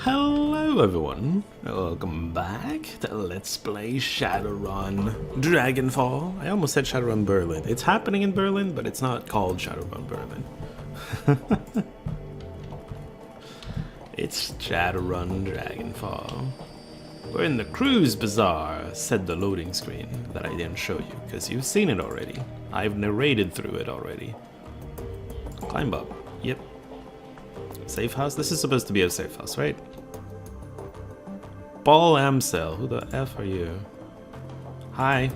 Hello everyone, welcome back to Let's Play Shadowrun Dragonfall. I almost said Shadowrun Berlin. It's happening in Berlin, but it's not called Shadowrun Berlin. It's Shadowrun Dragonfall. We're in the Cruise Bazaar, said the loading screen that I didn't show you, because you've seen it already. I've narrated through it already. Climb up, yep. Safe house? This is supposed to be a safe house, right? Paul Amsel, who the F are you? Hi.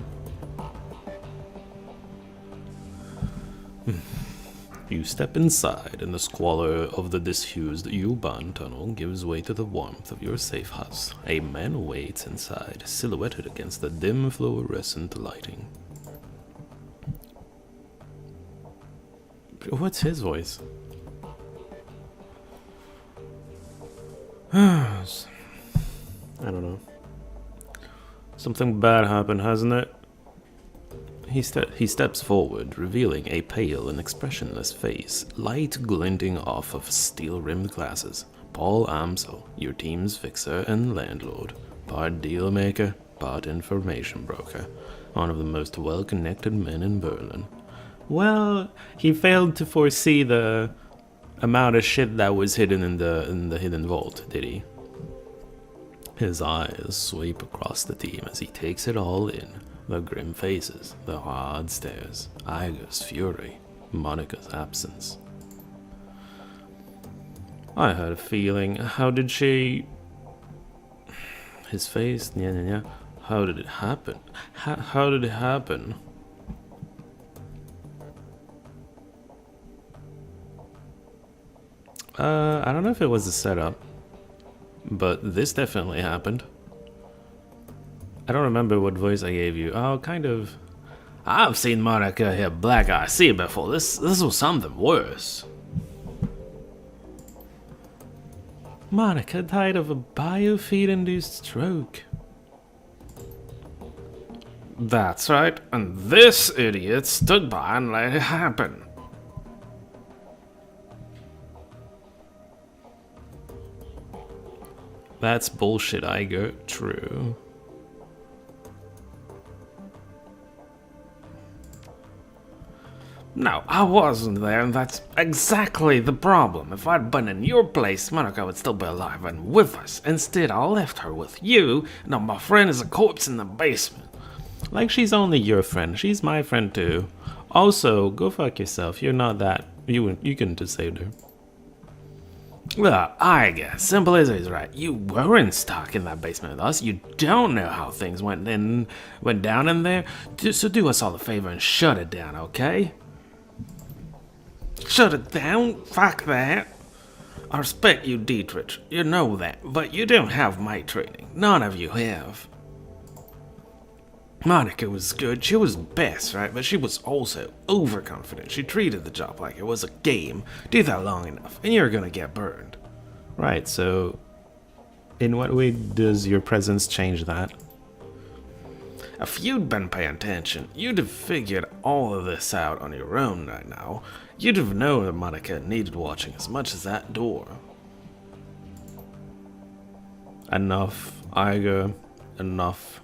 You step inside, and the squalor of the disused U-Bahn tunnel gives way to the warmth of your safe house. A man waits inside, silhouetted against the dim fluorescent lighting. What's his voice? I don't know. Something bad happened, hasn't it? He steps forward, revealing a pale and expressionless face, light glinting off of steel-rimmed glasses. Paul Amsel, your team's fixer and landlord, part deal-maker, part information broker, one of the most well-connected men in Berlin. Well, he failed to foresee the amount of shit that was hidden in the hidden vault, did he? His eyes sweep across the team as he takes it all in. The grim faces, the hard stares, Iger's fury, Monica's absence. I had a feeling. How did she... His face, yeah. How did it happen? How did it happen? I don't know if it was a setup, but this definitely happened. I don't remember what voice I gave you. Oh, kind of. I've seen Monica here black eye see before. This was something worse. Monica died of a biofeed-induced stroke. That's right, and this idiot stood by and let it happen. That's bullshit, Iger. True. No, I wasn't there, and that's exactly the problem. If I'd been in your place, Monica would still be alive and with us. Instead, I left her with you, and now my friend is a corpse in the basement. Like she's only your friend. She's my friend too. Also, go fuck yourself. You're not that. You couldn't have saved her. Look, I guess simple as it is, right? You weren't stuck in that basement with us. You don't know how things went down in there. So do us all a favor and shut it down, okay? Shut it down? Fuck that. I respect you, Dietrich. You know that, but you don't have my training. None of you have. Monica was good, she was best, right? But she was also overconfident. She treated the job like it was a game. Do that long enough, and you're gonna get burned. Right, so in what way does your presence change that? If you'd been paying attention, you'd have figured all of this out on your own right now. You'd have known that Monica needed watching as much as that door. Enough, Iger, enough.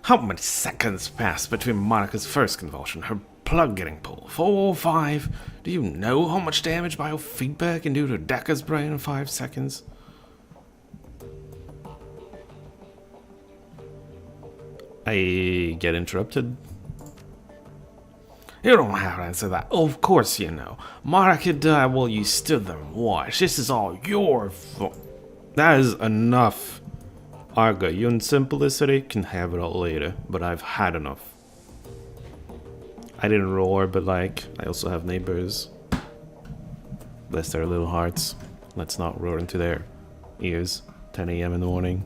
How many seconds passed between Monica's first convulsion, her plug getting pulled? 4 or 5? Do you know how much damage biofeedback can do to Decca's brain in 5 seconds? I get interrupted. You don't have to answer that. Of course you know. Monica died while you stood there and watched. This is all your fault. That is enough. Arga, you and Simplicity can have it all later, but I've had enough. I didn't roar, but like, I also have neighbors. Bless their little hearts. Let's not roar into their ears. 10 a.m. in the morning.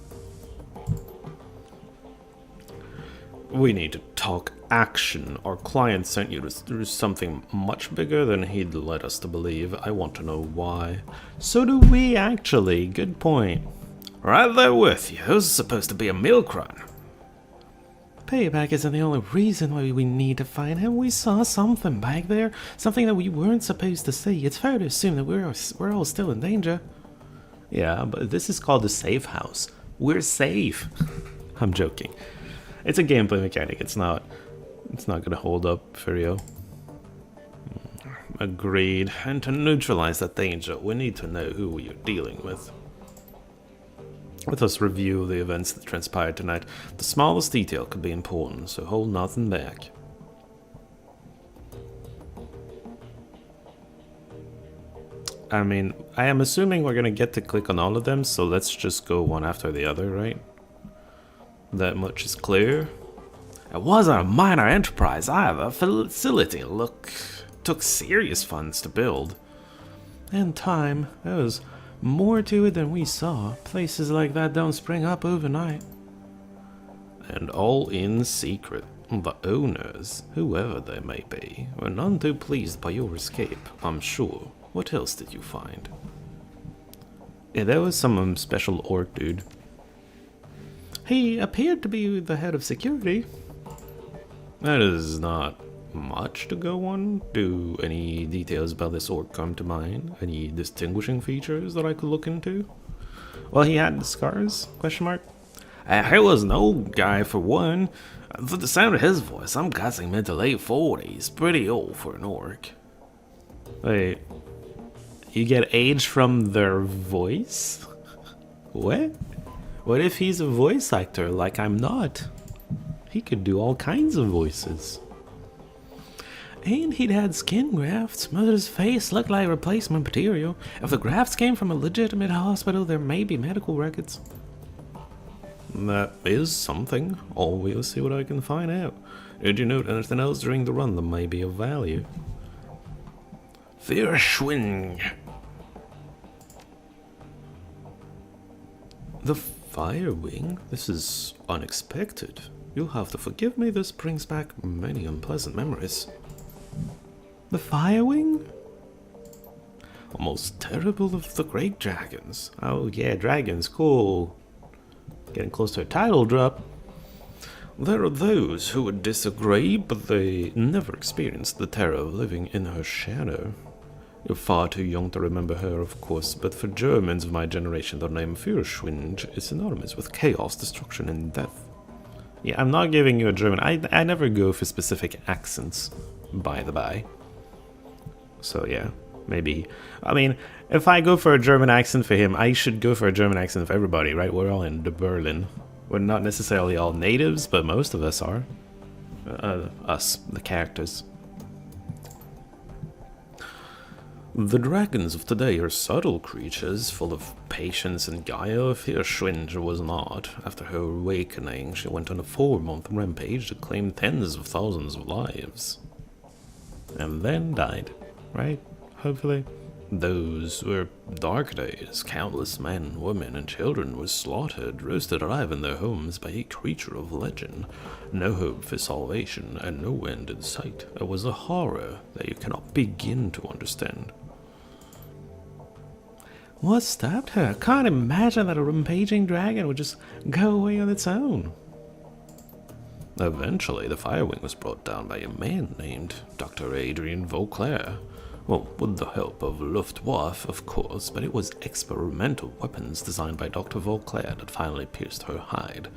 We need to talk action. Our client sent you to do something much bigger than he'd led us to believe. I want to know why. So do we actually. Good point. Right there with you. This is supposed to be a milk run. Payback isn't the only reason why we need to find him. We saw something back there. Something that we weren't supposed to see. It's fair to assume that we're all still in danger. Yeah, but this is called the Safehouse. We're safe. I'm joking. It's a gameplay mechanic. It's not gonna hold up for you. Agreed. And to neutralize that danger, we need to know who we are dealing with. Let us review the events that transpired tonight. The smallest detail could be important, so hold nothing back. I mean, I am assuming we're gonna get to click on all of them, so let's just go one after the other, right? That much is clear. It wasn't a minor enterprise either. Facility took serious funds to build. And time. There was more to it than we saw. Places like that don't spring up overnight. And all in secret. The owners, whoever they may be, were none too pleased by your escape, I'm sure. What else did you find? Yeah, there was some special orc dude. He appeared to be the head of security. That is not much to go on. Do any details about this orc come to mind? Any distinguishing features that I could look into? Well, he had the scars? Question mark. He was an old guy for one. For the sound of his voice, I'm guessing mid to late 40s. Pretty old for an orc. Wait. You get age from their voice? What? What if he's a voice actor like I'm not? He could do all kinds of voices. And he'd had skin grafts, but his face looked like replacement material. If the grafts came from a legitimate hospital, there may be medical records. That is something. Always see what I can find out. Did you note anything else during the run that may be of value? Verschwing. The Fire Wing? This is unexpected. You'll have to forgive me, this brings back many unpleasant memories. The Fire Wing? The most terrible of the great dragons. Oh yeah, dragons, cool. Getting close to a title drop. There are those who would disagree, but they never experienced the terror of living in her shadow. You're far too young to remember her, of course, but for Germans of my generation, the name Fürschwinge is synonymous with chaos, destruction, and death. Yeah, I'm not giving you a German. I never go for specific accents, by the by. So yeah, maybe. I mean, if I go for a German accent for him, I should go for a German accent for everybody, right? We're all in Berlin. We're not necessarily all natives, but most of us are. Us, the characters. The dragons of today are subtle creatures, full of patience and guile. Fürschwinge was not. After her awakening, she went on a 4-month rampage that claimed tens of thousands of lives. And then died, right? Hopefully. Those were dark days. Countless men, women, and children were slaughtered, roasted alive in their homes by a creature of legend. No hope for salvation, and no end in sight. It was a horror that you cannot begin to understand. What stopped her? I can't imagine that a rampaging dragon would just go away on its own. Eventually, the Firewing was brought down by a man named Dr. Adrian Vauclair. Well, with the help of Luftwaffe, of course, but it was experimental weapons designed by Dr. Vauclair that finally pierced her hide.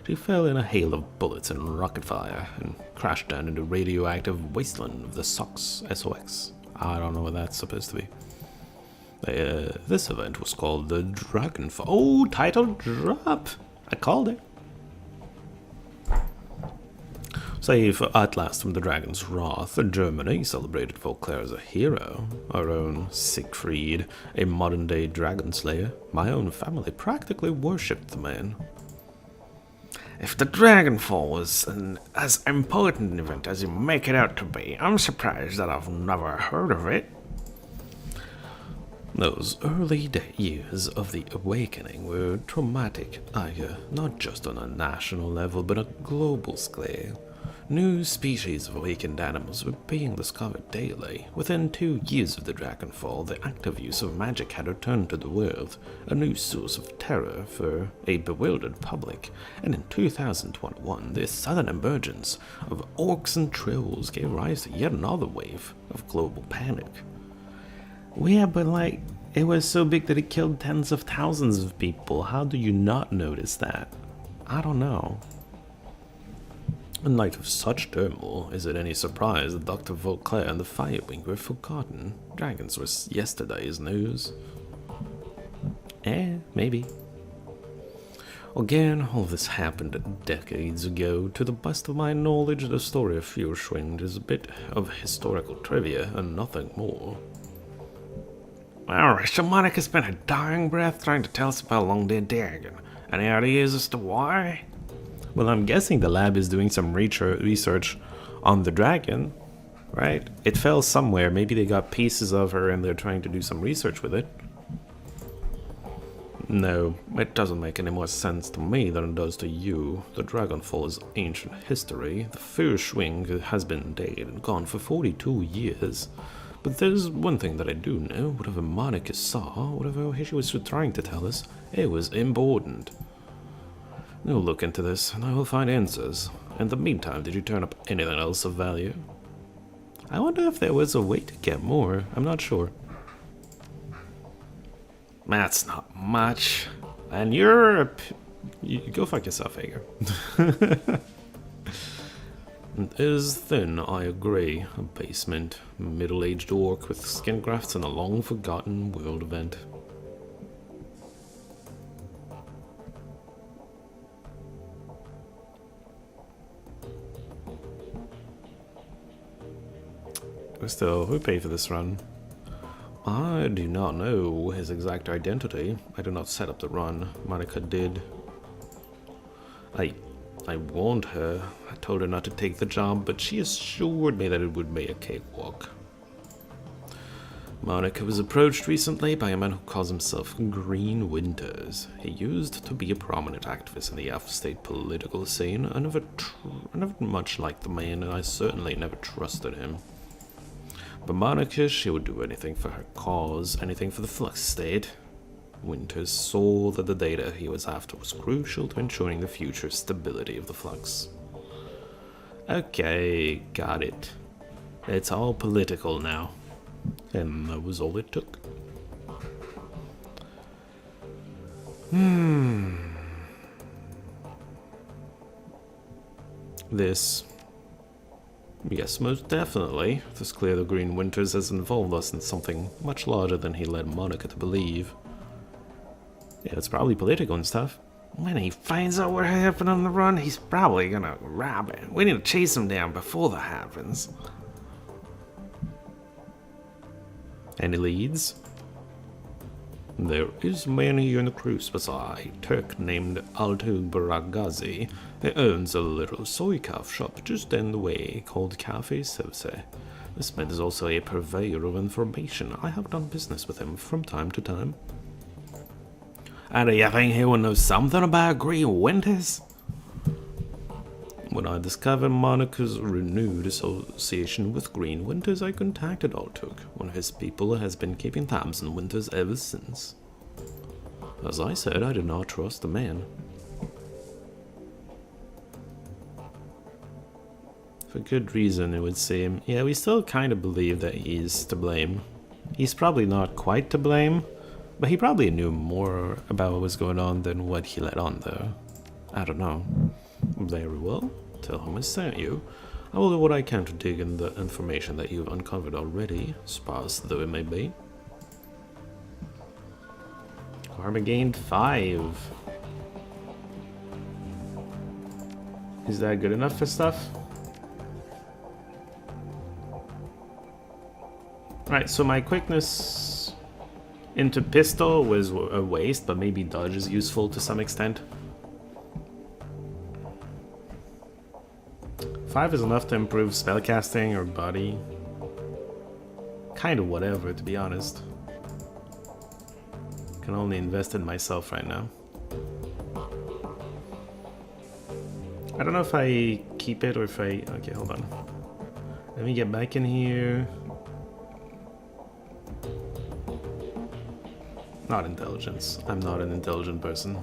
She fell in a hail of bullets and rocket fire, and crashed down into the radioactive wasteland of the SOX. SOX. I don't know what that's supposed to be. This event was called the Dragonfall. Oh, title drop! I called it. Safe at last from the dragon's wrath, Germany celebrated Vauclair as a hero. Our own Siegfried, a modern-day dragon slayer, my own family practically worshipped the man. If the Dragonfall was as important an event as you make it out to be, I'm surprised that I've never heard of it. Those early years of the awakening were traumatic, not just on a national level, but a global scale. New species of awakened animals were being discovered daily. Within 2 years of the Dragonfall, the active use of magic had returned to the world, a new source of terror for a bewildered public. And in 2021, the sudden emergence of orcs and trolls gave rise to yet another wave of global panic. Yeah, but like, It was so big that it killed tens of thousands of people. How do you not notice that? I don't know. In light of such turmoil, is it any surprise that Dr. Vauclair and the Firewing were forgotten? Dragons was yesterday's news. Maybe. Again, all this happened decades ago. To the best of my knowledge, the story of Fürschwind is a bit of historical trivia and nothing more. Well, Monica spent her dying breath trying to tell us about long dead dragon. Any ideas as to why? Well, I'm guessing the lab is doing some research on the dragon, right? It fell somewhere. Maybe they got pieces of her and they're trying to do some research with it. No, it doesn't make any more sense to me than it does to you. The Dragonfall is ancient history. The Fürschwing has been dead and gone for 42 years. But there's one thing that I do know. Whatever Monica saw, whatever she was trying to tell us, it was important. I'll look into this, and I will find answers. In the meantime, did you turn up anything else of value? I wonder if there was a way to get more. I'm not sure. That's not much. And you go fuck yourself, Hager. It is thin, I agree. A basement, middle-aged orc with skin grafts and a long-forgotten world event. Still, who paid for this run? I do not know his exact identity. I do not set up the run. Monica did. I warned her. I told her not to take the job, but she assured me that it would be a cakewalk. Monica was approached recently by a man who calls himself Green Winters. He used to be a prominent activist in the F-state political scene. I never much liked the man, and I certainly never trusted him. But Monica, she would do anything for her cause, anything for the Flux state. Winters saw that the data he was after was crucial to ensuring the future stability of the Flux. Okay, got it. It's all political now. And that was all it took. This... Yes, most definitely. It is clear that Green Winters has involved us in something much larger than he led Monica to believe. Yeah, it's probably political and stuff. When he finds out what happened on the run, he's probably gonna rob it. We need to chase him down before that happens. Any leads? There is man here in the cruise beside, Turk named Altu Baragazi. He owns a little soy calf shop just down the way called Cafe Sose. This man is also a purveyor of information. I have done business with him from time to time. And do you think he would know something about Green Winters? When I discovered Monica's renewed association with Green Winters, I contacted Altuk. One of his people has been keeping tabs on Winters ever since. As I said, I did not trust the man. For good reason, it would seem. Yeah, we still kind of believe that he's to blame. He's probably not quite to blame, but he probably knew more about what was going on than what he let on, though. I don't know. Very well. Tell him I sent you. I will do what I can to dig in the information that you've uncovered already, sparse though it may be. Karma gained 5. Is that good enough for stuff? Right, so my quickness into pistol was a waste, but maybe dodge is useful to some extent. 5 is enough to improve spellcasting or body. Kind of whatever, to be honest. Can only invest in myself right now. I don't know if I keep it or if I... Okay, hold on. Let me get back in here. Not intelligence. I'm not an intelligent person.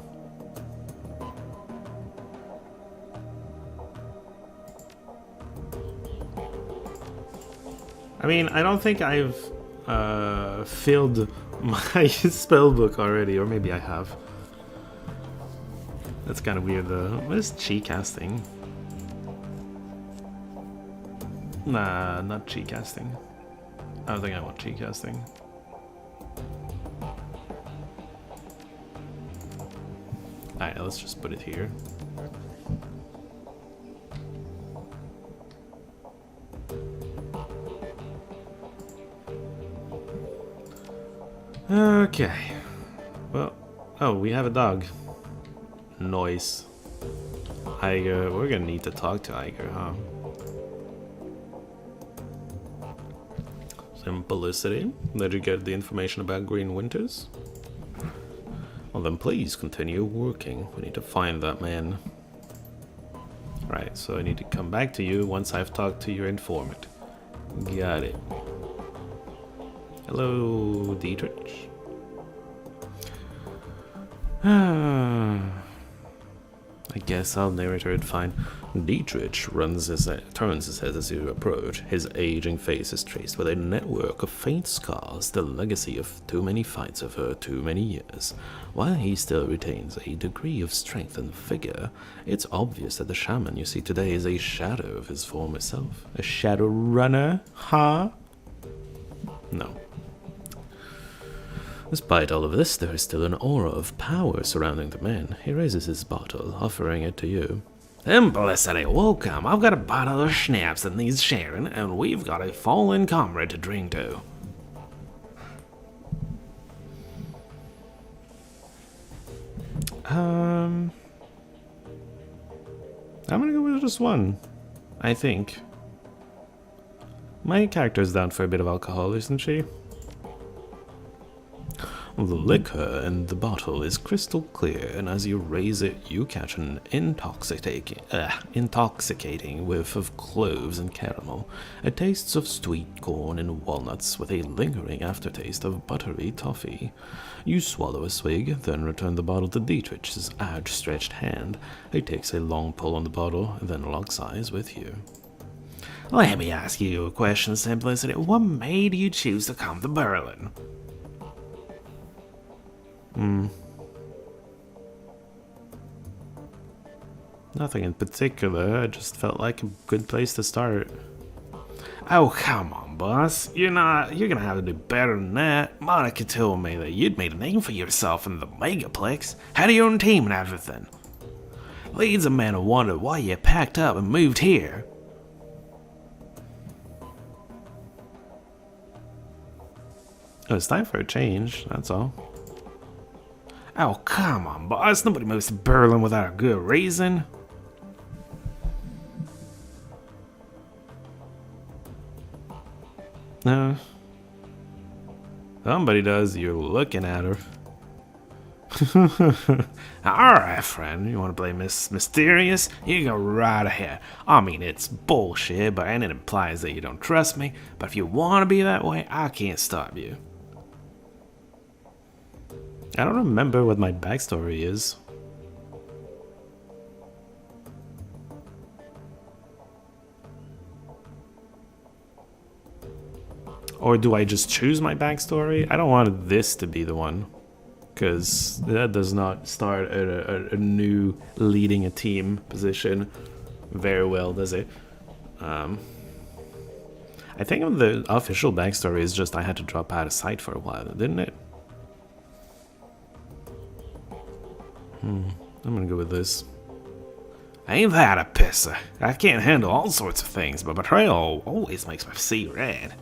I mean, I don't think I've filled my spell book already, or maybe I have. That's kind of weird though. What is chi casting? Nah, not chi casting. I don't think I want chi casting. Alright, let's just put it here. Okay. Well, oh, we have a dog. Noise. Iger, we're gonna need to talk to Iger, huh? Simplicity. Did you get the information about Green Winters? Well then please continue working. We need to find that man. Right, so I need to come back to you once I've talked to your informant. Got it. Hello, Dietrich. I guess I'll narrate it fine. Dietrich turns his head as you approach. His aging face is traced with a network of faint scars, the legacy of too many fights over too many years. While he still retains a degree of strength and vigor, it's obvious that the shaman you see today is a shadow of his former self. A Shadowrunner, huh? No. Despite all of this, there is still an aura of power surrounding the man. He raises his bottle, offering it to you. Simplicity, welcome. I've got a bottle of schnapps that needs sharing, and we've got a fallen comrade to drink to. I'm gonna go with just one, I think. My character's down for a bit of alcohol, isn't she? The liquor in the bottle is crystal clear, and as you raise it, you catch an intoxicating whiff of cloves and caramel. It tastes of sweet corn and walnuts with a lingering aftertaste of buttery toffee. You swallow a swig, then return the bottle to Dietrich's outstretched hand. He takes a long pull on the bottle, then locks eyes with you. Let me ask you a question, Simplicity. What made you choose to come to Berlin? Nothing in particular, I just felt like a good place to start. Oh, come on, boss. You're gonna have to do better than that. Monica told me that you'd made a name for yourself in the Megaplex, had your own team and everything. Leads a man to wonder why you packed up and moved here. Oh, it's time for a change, that's all. Oh, come on, boss. Nobody moves to Berlin without a good reason. No. Somebody does. You're looking at her. Alright, friend. You want to play Miss Mysterious? You go right ahead. I mean, it's bullshit, and it implies that you don't trust me. But if you want to be that way, I can't stop you. I don't remember what my backstory is. Or do I just choose my backstory? I don't want this to be the one. Because that does not start a new leading a team position very well, does it? I think the official backstory is just I had to drop out of sight for a while, didn't it? I'm gonna go with this. Ain't that a pisser? I can't handle all sorts of things, but betrayal always makes me see red.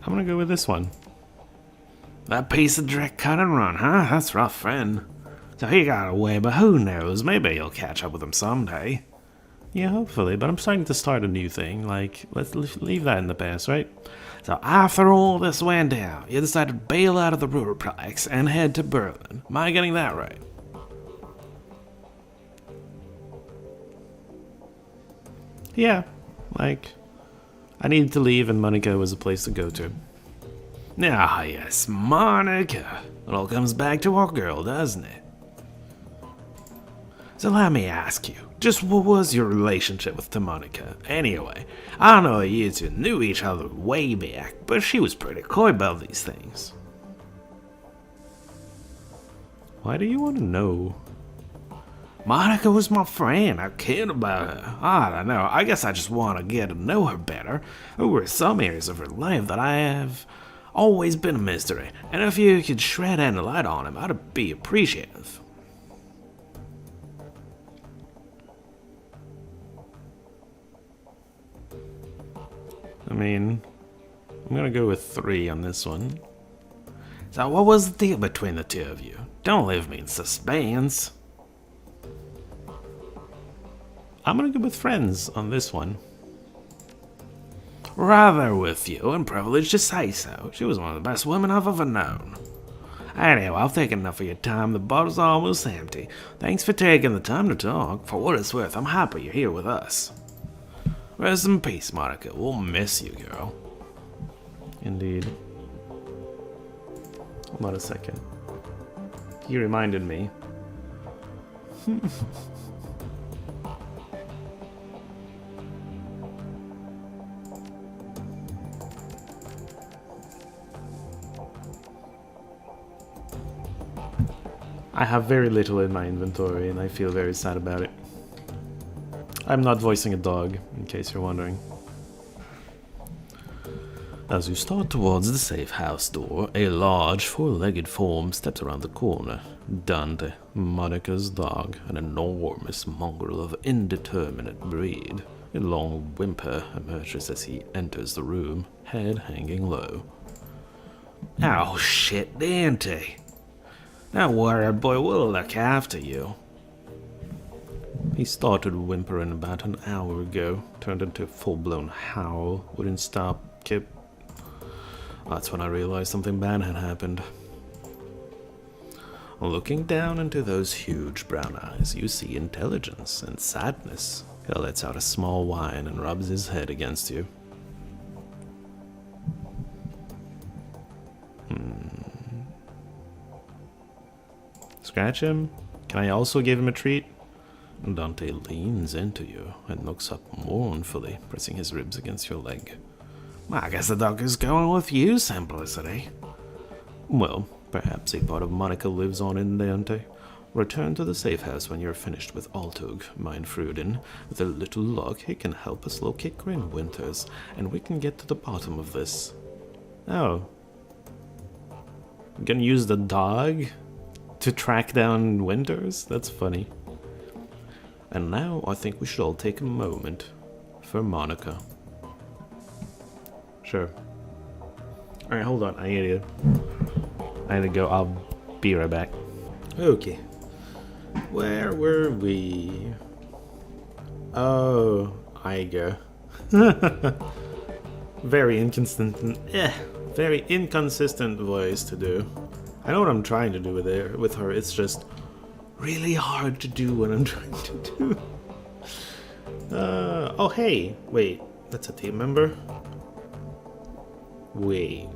I'm gonna go with this one. That piece of direct cut and run, huh? That's rough, friend. So he got away, but who knows? Maybe you'll catch up with him someday. Yeah, hopefully, but I'm starting to start a new thing. Like, let's leave that in the past, right? So after all this went down, you decided to bail out of the Ruhrplex and head to Berlin. Am I getting that right? Yeah, like, I needed to leave and Monica was a place to go to. Ah, yes, Monica. It all comes back to our girl, doesn't it? So let me ask you, just what was your relationship with Monica? Anyway, I know you two knew each other way back, but she was pretty coy about these things. Why do you want to know? Monica was my friend. I cared about her. I don't know. I guess I just want to get to know her better. There were some areas of her life that I have always been a mystery, and if you could shed any light on him, I'd be appreciative. I mean, I'm gonna go with 3 on this one. So what was the deal between the two of you? Don't leave me in suspense. I'm gonna go with friends on this one. Rather with you, and privileged to say so. She was one of the best women I've ever known. Anyway, I've taken enough of your time. The bottle's almost empty. Thanks for taking the time to talk. For what it's worth, I'm happy you're here with us. Rest in peace, Monica. We'll miss you, girl. Indeed. Hold on a second. He reminded me. I have very little in my inventory and I feel very sad about it. I'm not voicing a dog, in case you're wondering. As you start towards the safe house door, a large four-legged form steps around the corner. Dante, Monica's dog, an enormous mongrel of indeterminate breed. A long whimper emerges as he enters the room, head hanging low. Oh shit, Dante! Don't worry, boy, we'll look after you. He started whimpering about an hour ago, turned into a full-blown howl, wouldn't stop, kept... That's when I realized something bad had happened. Looking down into those huge brown eyes, you see intelligence and sadness. He lets out a small whine and rubs his head against you. Scratch him? Can I also give him a treat? Dante leans into you and looks up mournfully, pressing his ribs against your leg. I guess the dog is going with you, Simplicity. Well, perhaps a part of Monica lives on in Dante. Return to the safe house when you're finished with Altug, mein Fruden. With a little luck, he can help us locate Grim Winters, and we can get to the bottom of this. Oh. I'm gonna use the dog to track down Winters? That's funny. And now I think we should all take a moment for Monica. Sure. Alright, hold on. I need to go. I'll be right back. Okay. Where were we? Oh, Iger. Very inconsistent. Very inconsistent voice to do. I know what I'm trying to do with her. It's just really hard to do what I'm trying to do. Oh hey, wait, that's a team member? Wait,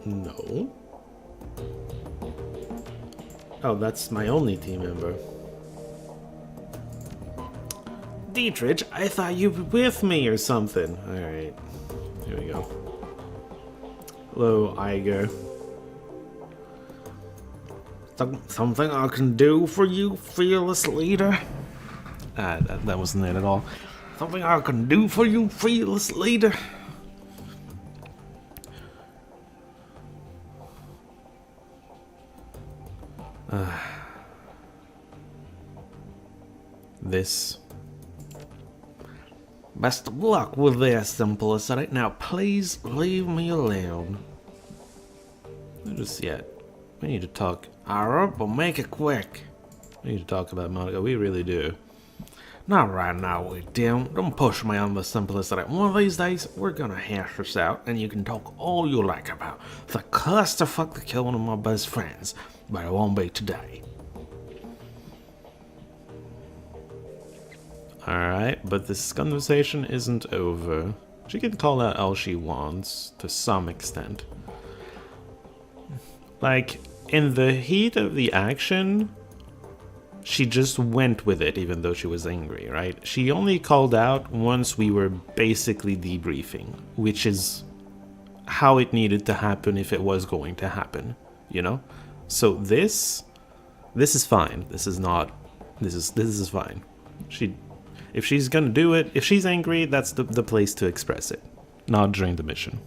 no. Oh, that's my only team member. Dietrich, I thought you were with me or something. Alright, here we go. Hello, Iger. Something I can do for you, fearless leader? That wasn't it at all. Something I can do for you, fearless leader? This. Best of luck with this, Simplicity. Now, please leave me alone. Not just yet. We need to talk. Alright, but make it quick. We need to talk about Monica. We really do. Not right now, we don't. Don't push me on the Simplicity. One of these days, we're gonna hash this out, and you can talk all you like about the clusterfuck that killed one of my best friends. But it won't be today. Alright, but this conversation isn't over. She can call out all she wants, to some extent. Like, in the heat of the action, she just went with it even though she was angry, right? She only called out once we were basically debriefing, which is how it needed to happen if it was going to happen, you know? So this is fine. This is fine. If she's gonna do it, if she's angry, that's the place to express it, not during the mission.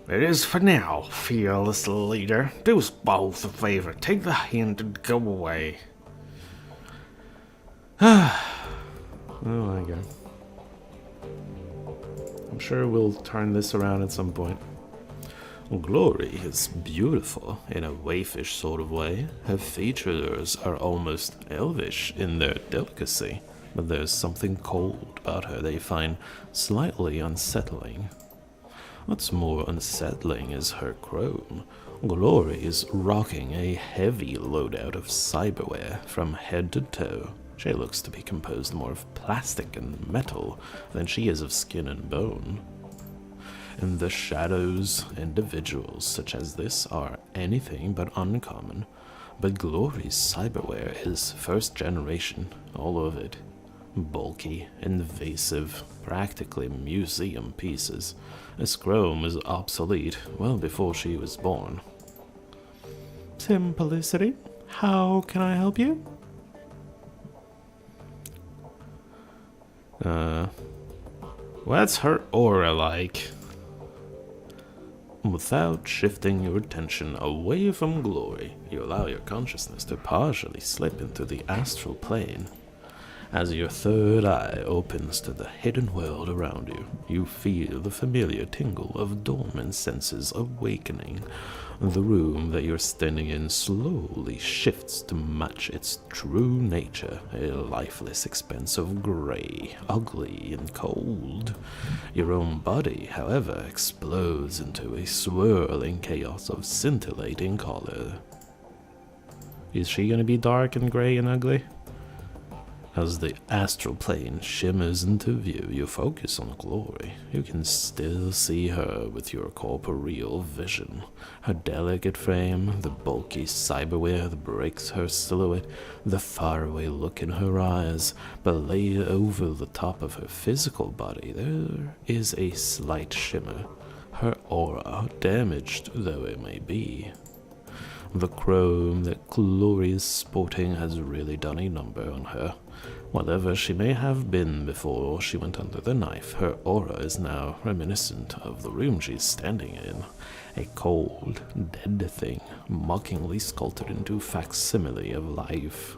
It is for now, fearless leader. Do us both a favor. Take the hint and go away. Oh my god. I'm sure we'll turn this around at some point. Glory is beautiful in a waifish sort of way. Her features are almost elvish in their delicacy, but there's something cold about her they find slightly unsettling. What's more unsettling is her chrome. Glory is rocking a heavy loadout of cyberware from head to toe. She looks to be composed more of plastic and metal than she is of skin and bone. In the shadows, individuals such as this are anything but uncommon, but Glory's cyberware is first generation, all of it. Bulky, invasive, practically museum pieces. This chrome is obsolete well before she was born. Simplicity, how can I help you? What's her aura like? Without shifting your attention away from Glory, you allow your consciousness to partially slip into the astral plane. As your third eye opens to the hidden world around you, you feel the familiar tingle of dormant senses awakening. The room that you're standing in slowly shifts to match its true nature, a lifeless expanse of gray, ugly, and cold. Your own body, however, explodes into a swirling chaos of scintillating color. Is she gonna be dark and gray and ugly? As the astral plane shimmers into view, you focus on Glory. You can still see her with your corporeal vision. Her delicate frame, the bulky cyberware that breaks her silhouette, the faraway look in her eyes. But laid over the top of her physical body, there is a slight shimmer. Her aura, damaged though it may be. The chrome that Glory is sporting has really done a number on her. Whatever she may have been before she went under the knife, her aura is now reminiscent of the room she's standing in. A cold, dead thing, mockingly sculpted into facsimile of life.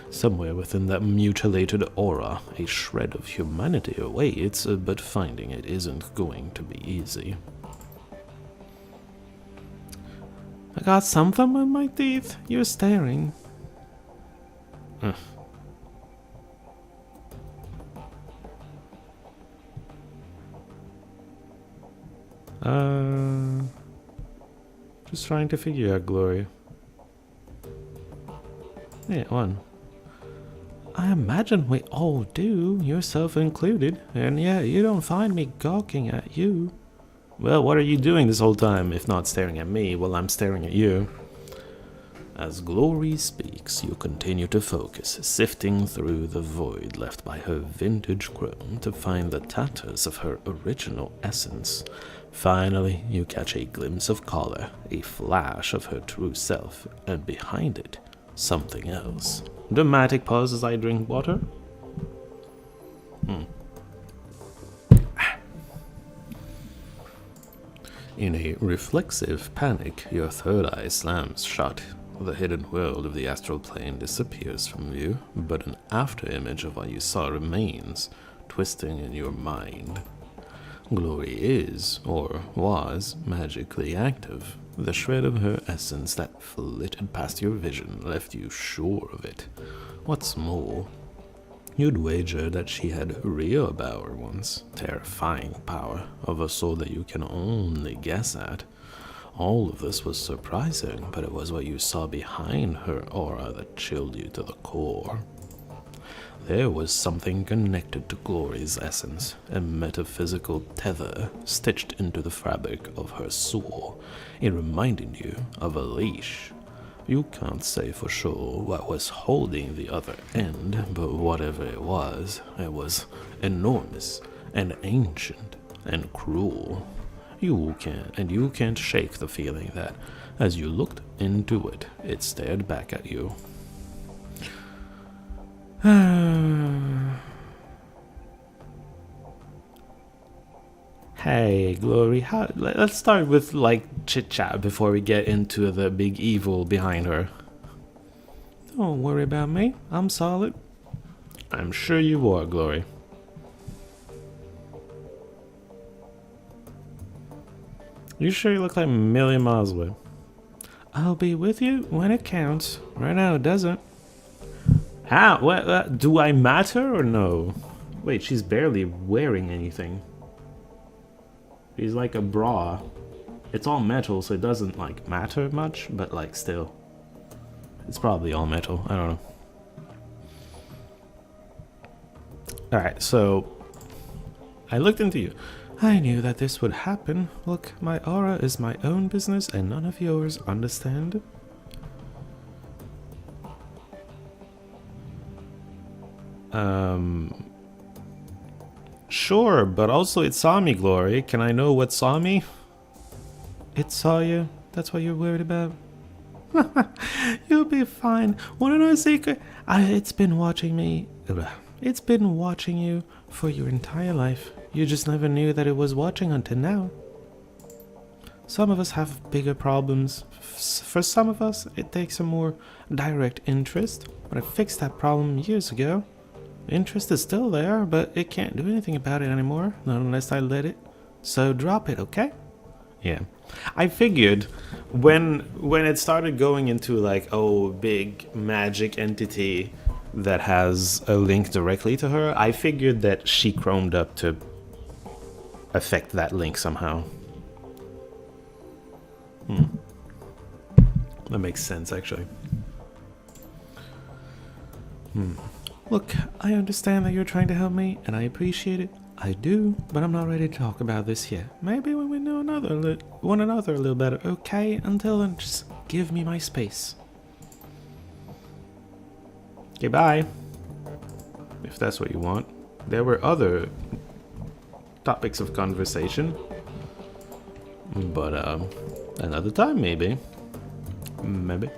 Somewhere within that mutilated aura, a shred of humanity awaits, but finding it isn't going to be easy. I got something in my teeth. You're staring. Just trying to figure out Glory. Yeah, one. I imagine we all do, yourself included, and yeah, you don't find me gawking at you. Well, what are you doing this whole time, if not staring at me while I'm staring at you? As Glory speaks, you continue to focus, sifting through the void left by her vintage chrome to find the tatters of her original essence. Finally, you catch a glimpse of color, a flash of her true self, and behind it, something else. Dramatic pause as I drink water. In a reflexive panic, your third eye slams shut. The hidden world of the astral plane disappears from view, but an afterimage of what you saw remains, twisting in your mind. Glory is, or was, magically active. The shred of her essence that flitted past your vision left you sure of it. What's more, you'd wager that she had real power once, terrifying power, of a sort that you can only guess at. All of this was surprising, but it was what you saw behind her aura that chilled you to the core. There was something connected to Glory's essence, a metaphysical tether stitched into the fabric of her soul. It reminded you of a leash. You can't say for sure what was holding the other end, but whatever it was enormous and ancient and cruel. You can't shake the feeling that, as you looked into it, it stared back at you. Hey, Glory, let's start with, like, chit-chat before we get into the big evil behind her. Don't worry about me. I'm solid. I'm sure you are, Glory. You sure you look like a million miles away? I'll be with you when it counts. Right now it doesn't. How? What, do I matter or no? Wait, she's barely wearing anything. She's like a bra. It's all metal, so it doesn't, like, matter much, but, like, still. It's probably all metal. I don't know. Alright, so I looked into you. I knew that this would happen. Look, my aura is my own business and none of yours, understand? Sure, but also it saw me, Glory. Can I know what saw me? It saw you? That's what you're worried about? You'll be fine. Wanna know a secret? It's been watching me. It's been watching you for your entire life. You just never knew that it was watching until now. Some of us have bigger problems. For some of us, it takes a more direct interest. But I fixed that problem years ago. Interest is still there, but it can't do anything about it anymore, not unless I let it. So drop it, okay? Yeah. I figured when it started going into, like, oh, big magic entity that has a link directly to her, I figured that she chromed up to affect that link somehow. That makes sense, actually. Look, I understand that you're trying to help me, and I appreciate it. I do, but I'm not ready to talk about this yet. Maybe when we know one another a little better, okay? Until then, just give me my space. Okay, bye. If that's what you want. There were other topics of conversation. But, another time, maybe. Maybe.